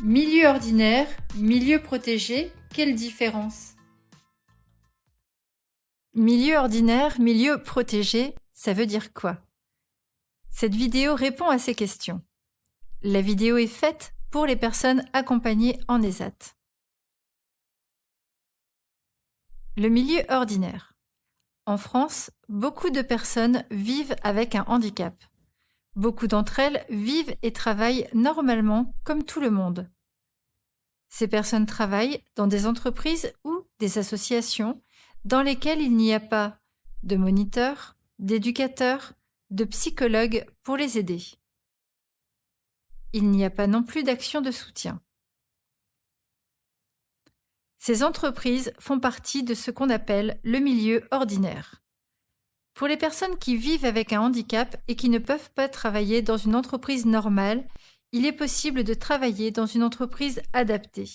Milieu ordinaire, milieu protégé, quelle différence? Milieu ordinaire, milieu protégé, ça veut dire quoi? Cette vidéo répond à ces questions. La vidéo est faite pour les personnes accompagnées en ESAT. Le milieu ordinaire. En France, beaucoup de personnes vivent avec un handicap. Beaucoup d'entre elles vivent et travaillent normalement comme tout le monde. Ces personnes travaillent dans des entreprises ou des associations dans lesquelles il n'y a pas de moniteurs, d'éducateurs, de psychologues pour les aider. Il n'y a pas non plus d'action de soutien. Ces entreprises font partie de ce qu'on appelle le milieu ordinaire. Pour les personnes qui vivent avec un handicap et qui ne peuvent pas travailler dans une entreprise normale, il est possible de travailler dans une entreprise adaptée.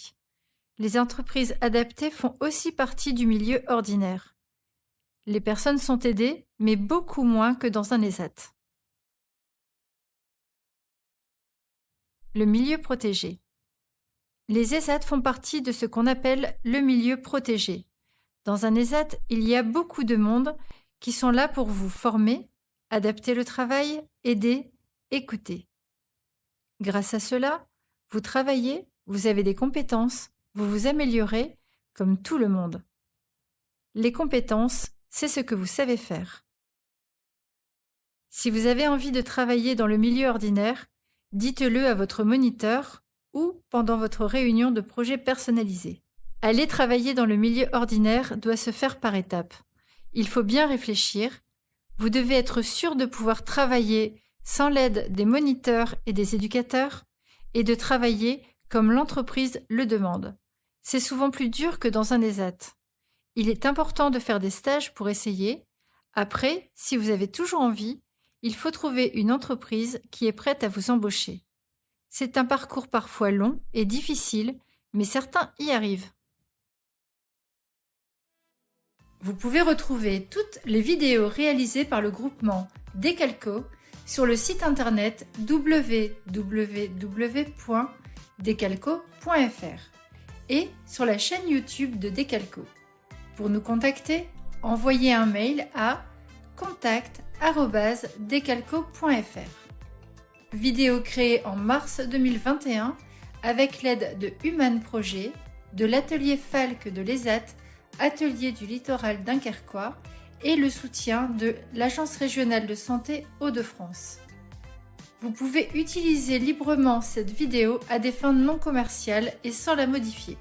Les entreprises adaptées font aussi partie du milieu ordinaire. Les personnes sont aidées, mais beaucoup moins que dans un ESAT. Le milieu protégé. Les ESAT font partie de ce qu'on appelle le milieu protégé. Dans un ESAT, il y a beaucoup de monde qui sont là pour vous former, adapter le travail, aider, écouter. Grâce à cela, vous travaillez, vous avez des compétences, vous vous améliorez comme tout le monde. Les compétences, c'est ce que vous savez faire. Si vous avez envie de travailler dans le milieu ordinaire, dites-le à votre moniteur ou pendant votre réunion de projet personnalisé. Aller travailler dans le milieu ordinaire doit se faire par étapes. Il faut bien réfléchir. Vous devez être sûr de pouvoir travailler sans l'aide des moniteurs et des éducateurs et de travailler comme l'entreprise le demande. C'est souvent plus dur que dans un ESAT. Il est important de faire des stages pour essayer. Après, si vous avez toujours envie, il faut trouver une entreprise qui est prête à vous embaucher. C'est un parcours parfois long et difficile, mais certains y arrivent. Vous pouvez retrouver toutes les vidéos réalisées par le groupement Decalco sur le site internet www.decalco.fr et sur la chaîne YouTube de Decalco. Pour nous contacter, envoyez un mail à contact@decalco.fr. Vidéo créée en mars 2021 avec l'aide de Human Project, de l'atelier Falck de l'ESAT, atelier du littoral dunkerquois et le soutien de l'Agence régionale de santé Hauts-de-France. Vous pouvez utiliser librement cette vidéo à des fins non commerciales et sans la modifier.